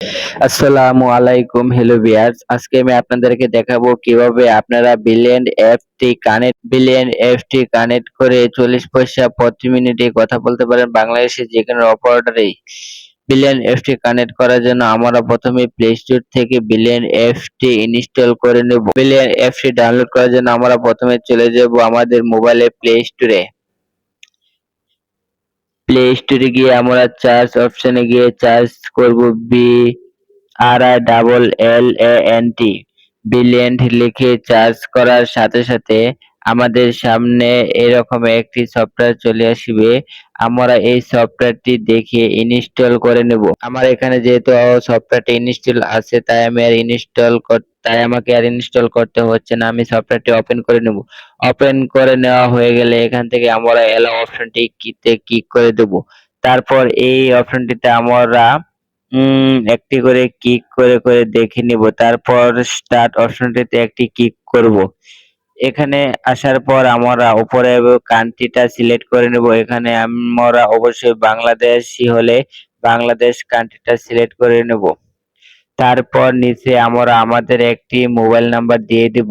আসসালামু আলাইকুম, hello viewers. আজকে আমি আপনাদেরকে দেখাবো কিভাবে আপনারা বিলিয়ন এফটি কানেক্ট করে 40 পয়সা প্রতি মিনিটে কথা বলতে পারেন বাংলাদেশের যেকোনো অপারেটরেই। বিলিয়ন এফটি কানেক্ট করার জন্য আমরা প্রথমে প্লে স্টোর থেকে বিলিয়ন এফটি ইনস্টল করে নেব। বিলিয়ন এফটি ডাউনলোড করার জন্য আমরা প্রথমে চলে যাব আমাদের মোবাইলের প্লে স্টোরে গিয়ে আমরা সার্চ অপশনে গিয়ে সার্চ করব BRILLANT ব্রিলিয়ান্ট লিখে সার্চ করার সাথে সাথে আমাদের সামনে এরকম একটি সফটওয়্যার চলে আসবে। আমরা এই সফটওয়্যারটি দেখে ইনস্টল করে নেব। আমার এখানে যেহেতু সফটওয়্যারটি ইনস্টল আছে তাই আমাকে আর ইনস্টল করতে হচ্ছে না। আমি সফটওয়্যারটি ওপেন করে নেব। ওপেন করে নেওয়া হয়ে গেলে এখান থেকে আমরা অ্যালাউ অপশনটিতে ক্লিক করে দেব। তারপর এই অপশনটিতে আমরা একটি করে ক্লিক করে দেখে নিব। তারপর স্টার্ট অপশনটিতে একটি ক্লিক করব। এখানে আসার পর আমরা উপরে কান্ট্রিটা সিলেক্ট করে নেব। এখানে আমরা অবশ্যই বাংলাদেশী হলে বাংলাদেশ কান্ট্রিটা সিলেক্ট করে নেব। তারপর নিচে আমরা আমাদের একটি মোবাইল নাম্বার দিয়ে দিব।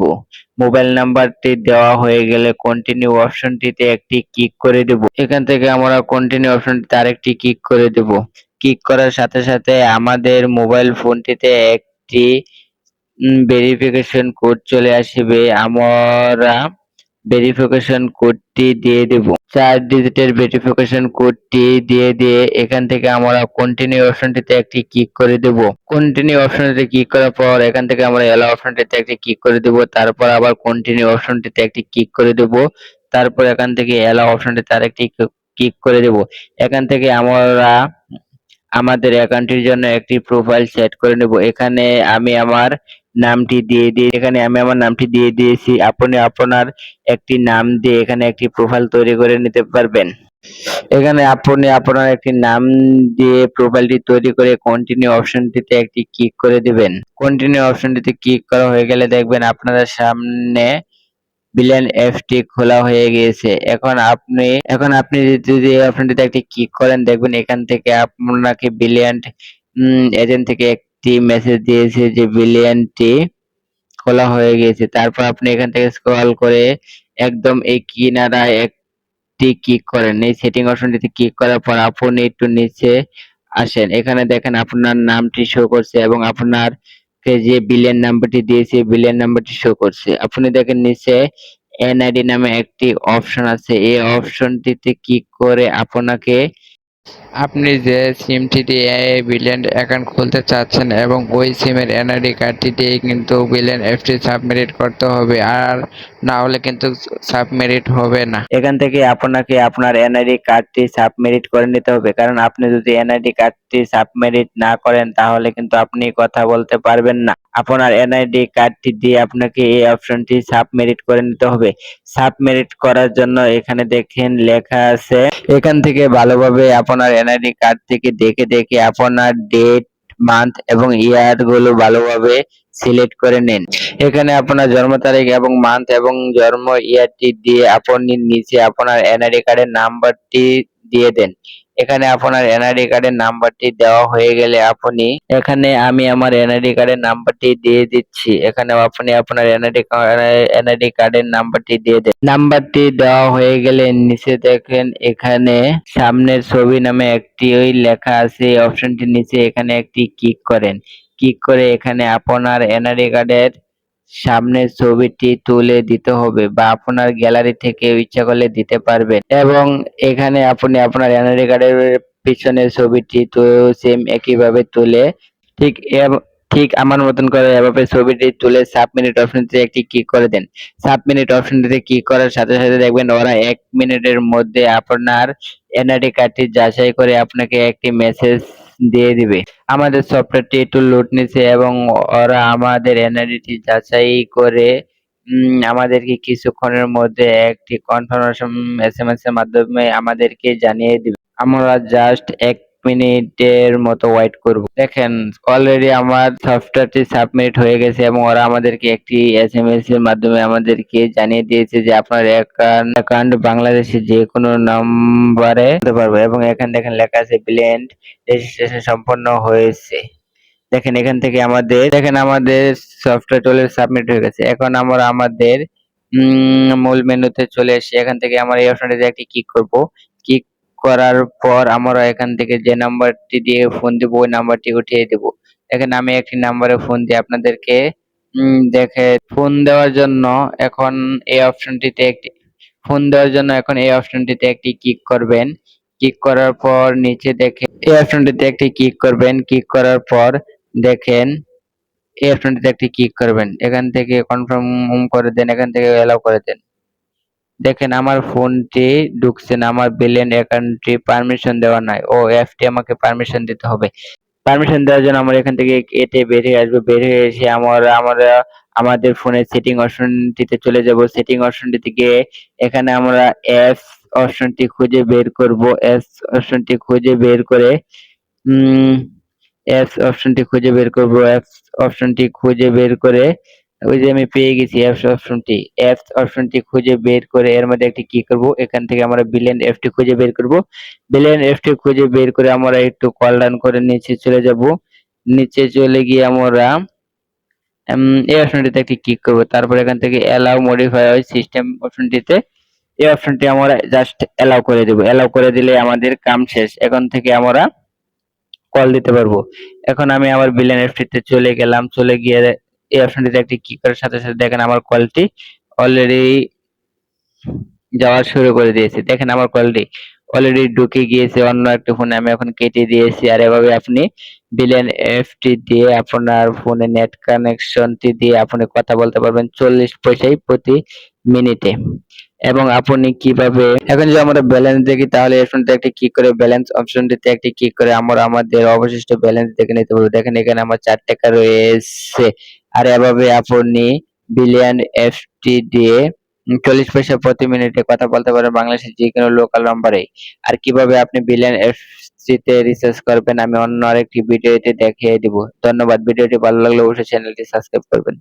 মোবাইল নাম্বারটি দেওয়া হয়ে গেলে কন্টিনিউ অপশনটিতে একটি ক্লিক করে দেব। এখান থেকে আমরা কন্টিনিউ অপশনটিতে আরেকটি ক্লিক করে দেব। ক্লিক করার সাথে সাথে আমাদের মোবাইল ফোনটিতে একটি ভেরিফিকেশন কোড চলে আসবে। আমরা ভেরিফিকেশন কোডটি দিয়ে দেব। 4 ডিজিটের ভেরিফিকেশন কোডটি দিয়ে এখান থেকে আমরা কন্টিনিউ অপশনটিতে একটি ক্লিক করে দেব। কন্টিনিউ অপশনটিতে ক্লিক করার পর এখান থেকে আমরা অ্যালাউ অপশনটিতে একটি ক্লিক করে দেব। তারপর আবার কন্টিনিউ অপশনটিতে একটি ক্লিক করে দেব। তারপর এখান থেকে অ্যালাউ অপশনটিতে আরেকটি ক্লিক করে দেব। এখান থেকে আমরা আমাদের অ্যাকাউন্টের জন্য একটি প্রোফাইল সেট করে নেব। এখানে আমি আমার নামটি দিয়ে দিয়েছি। আপনি আপনার একটি নাম দিয়ে এখানে একটি প্রোফাইল তৈরি করে নিতে পারবেন। এখানে আপনি আপনার একটি নাম দিয়ে প্রোফাইলটি তৈরি করে কন্টিনিউ অপশনটিতে একটি ক্লিক করে দিবেন। কন্টিনিউ অপশনটিতে ক্লিক করা হয়ে গেলে দেখবেন আপনাদের সামনে বিলিয়ন এফটি খোলা হয়ে গিয়েছে। এখন আপনি যদি এই অপশনটিতে একটি ক্লিক করেন দেখবেন এখান থেকে আপনাকে বিলিয়ন এজেন্ট থেকে একটি মেসেজ দিয়েছে যে বিলিয়নটি খোলা হয়ে গিয়েছে। তারপর আপনি এখান থেকে স্ক্রল করে একদম এই কিনারায় একটি ক্লিক করেন। এই সেটিং অপশনটিতে ক্লিক করার পর আপনি একটু নিচে আসেন। এখানে দেখেন আপনার নামটি শো করছে এবং আপনাকে যে বিলিয়ন নাম্বারটি দিয়েছে বিলিয়ন নাম্বারটি শো করছে। আপনি দেখেন নিচে এনআইডি নামে একটি অপশন আছে। এই অপশনটিতে ক্লিক করে আপনি যে সিমটি দিয়ে বিলিয়ন অ্যাকাউন্ট খুলতে চাচ্ছেন এবং ওই সিমের এনআইডি কার্ডটি দিয়ে কিন্তু বিলিয়ন এফটি সাবমিট করতে হবে, আর না হলে কিন্তু সাবমিট হবে না। এখান থেকে আপনাকে আপনার এনআইডি কার্ডটি সাবমিট করে নিতে হবে, কারণ আপনি যদি এনআইডি কার্ডটি সাবমিট না করেন তাহলে কিন্তু আপনি কথা বলতে পারবেন না। আপনার এনআইডি কার্ডটি দিয়ে আপনাকে এই অপশনটি সাবমিট করে নিতে হবে। সাবমিট করার জন্য এখানে দেখেন লেখা আছে, এখান থেকে ভালোভাবে আপনার এনআইডি কার্ড থেকে দেখে আপনার ডেট, মান্থ এবং ইয়ার গুলো ভালোভাবে সিলেক্ট করে নিন। এখানে আপনার জন্ম তারিখ এবং মান্থ এবং জন্ম ইয়ারটি দিয়ে আপনি নিচে আপনার এনআইডি কার্ডের নাম্বারটি দিয়ে দেন। এখানে আপনার এনআইডি কার্ডের নাম্বারটি দেওয়া হয়ে গেলে আমি আমার এনআইডি কার্ডের নাম্বারটি দিয়ে দিচ্ছি। এখানে আপনি আপনার এনআইডি কার্ডের নাম্বারটি দিয়ে দেন। নাম্বারটি দেওয়া হয়ে গেলে নিচে দেখেন এখানে সামনের ছবি নামে একটি লেখা আছে। এই অপশনটির নিচে এখানে একটি ক্লিক করেন। ক্লিক করে এখানে আপনার এনআইডি কার্ডের সামনের ছবিটি তুলে দিতে হবে বা আপনার গ্যালারি থেকে ইচ্ছা করলে দিতে পারবেন, এবং এখানে আপনি আপনার এনআইডি কার্ডের পিছনের ছবিটি তো সেম একইভাবে তুলে ঠিক ঠিক আমার মতন করে এভাবে ছবিটি তুলে সাবমিট অপশনটিতে একটি ক্লিক করে দেন। সাবমিট অপশনটিতে ক্লিক করার সাথে সাথে দেখবেন ওরা 1 মিনিটের মধ্যে আপনার এনআইডি কার্ডটি যাচাই করে আপনাকে একটি মেসেজ দিয়ে দিবে। আমাদের সফটওয়্যারটি একটু লোড নিচ্ছে এবং ওরা আমাদের এনআইডিটি যাচাই করে আমাদেরকে কিছুক্ষণের মধ্যে একটি কনফার্মেশন এসএমএস এর মাধ্যমে আমাদেরকে জানিয়ে দিবে। আমরা জাস্ট 1 মিনিটের মতো ওয়েট করব। দেখেন অলরেডি আমার সফটওয়্যারটি সাবমিট হয়ে গেছে এবং ওরা আমাদেরকে একটি এসএমএস এর মাধ্যমে আমাদেরকে জানিয়ে দিয়েছে যে আপনার অ্যাকাউন্ট বাংলাদেশের যে কোনো নম্বরে হতে পারবে, এবং এখানে দেখেন লেখা আছে বিলিয়ন রেজিস্ট্রেশন সম্পন্ন হয়েছে। দেখেন এখান থেকে আমাদের সফটওয়্যার চলে সাবমিট হয়ে গেছে। এখন আমরা আমাদের মূল মেনুতে চলে এসে এখান থেকে আমরা এই অপশনটিতে একটি ক্লিক করব। ক্লিক করার পর আমরা এখান থেকে যে নাম্বারটি দিয়ে ফোন দিব ওই নাম্বারটি উঠিয়ে দেব। এখানে আমি একটি নাম্বারে ফোন দিয়ে আপনাদেরকে দেখে ফোন দেওয়ার জন্য এখন এই অপশনটিতে একটি ক্লিক করবেন। ক্লিক করার পর নিচে দেখে এই অপশনটিতে একটি ক্লিক করবেন। ক্লিক করার পর দেখেন এই অপশনটিতে একটি ক্লিক করবেন। এখান থেকে কনফার্ম করে দেন, এখান থেকে অ্যালাউ করে দেন। দেখেন আমার ফোনটি ঢুকছে না, আমার বিলিয়ন অ্যাকাউন্টটি পারমিশন দেওয়া নাই। ও অ্যাপটি আমাকে পারমিশন দিতে হবে। পারমিশন দেওয়ার জন্য আমরা এখান থেকে এতে বেরিয়ে আসবো। বেরিয়ে এসে আমরা আমাদের ফোনের সেটিং অপশনটিতে চলে যাব। সেটিং অপশনটিতে গিয়ে এখানে আমরা অ্যাপস অপশনটি খুঁজে বের করব। অ্যাপস অপশনটি খুঁজে বের করে উম অ্যাপস অপশনটি খুঁজে বের করব। অ্যাপস অপশনটি খুঁজে বের করে ওই যে আমি পেয়ে গেছি অ্যাপস অপশনটি খুঁজে বের করে এর মধ্যে একটি ক্লিক করব। এখান থেকে আমরা বিলিয়ন অ্যাপটি খুঁজে বের করব। বিলিয়ন অ্যাপটি খুঁজে বের করে আমরা একটু কল ডাউন করে নিচে চলে যাব। নিচে চলে গিয়ে আমরা এই অপশনটিতে একটি ক্লিক করব। তারপর এখান থেকে অ্যালাউ মডিফাই সিস্টেম অপশনটিতে এই অপশনটি আমরা জাস্ট অ্যালাউ করে দেব। অ্যালাউ করে দিলে আমাদের কাম শেষ। এখন থেকে আমরা কল দিতে পারবো। এখন আমি আমার বিলিয়ন অ্যাপটিতে চলে গেলাম। চলে গিয়ে এই অপশনটিতে একটি ক্লিক করার সাথে সাথে দেখেন আমার কলটি অলরেডি যাওয়া শুরু করে দিয়েছে। দেখেন আমার কলটি অলরেডি ঢুকে গিয়েছে অন্য একটা ফোনে, আমি এখন কেটে দিয়েছি। আর এভাবে আপনি বিলিয়ন এফটি দিয়ে আপনার ফোনে নেট কানেকশনটি দিয়ে আপনি কথা বলতে পারবেন 40 পয়সায় প্রতি মিনিটে। এবং আপনি কিভাবে এখন যদি আমরা ব্যালেন্স দেখি তাহলে এখানটাতে একটি ক্লিক করে ব্যালেন্স অপশনটিতে একটি ক্লিক করে আমরা আমাদের অবশিষ্ট ব্যালেন্স দেখে নিতে পারবো। দেখেন এখানে আমার 4 টাকা রয়েছে। আর এভাবে আপনি বিলিয়ন এফটি দিয়ে 40 পয়সা প্রতি মিনিটে কথা বলতে পারেন বাংলাদেশের যে কোনো লোকাল নাম্বারে। আর কিভাবে আপনি বিলিয়ন এফসিতে রিচার্জ করবেন আমি অন্য আরেকটি ভিডিওতে দেখিয়ে দিব। ধন্যবাদ। ভিডিওটি ভালো লাগলে অবশ্যই চ্যানেলটি সাবস্ক্রাইব করবেন।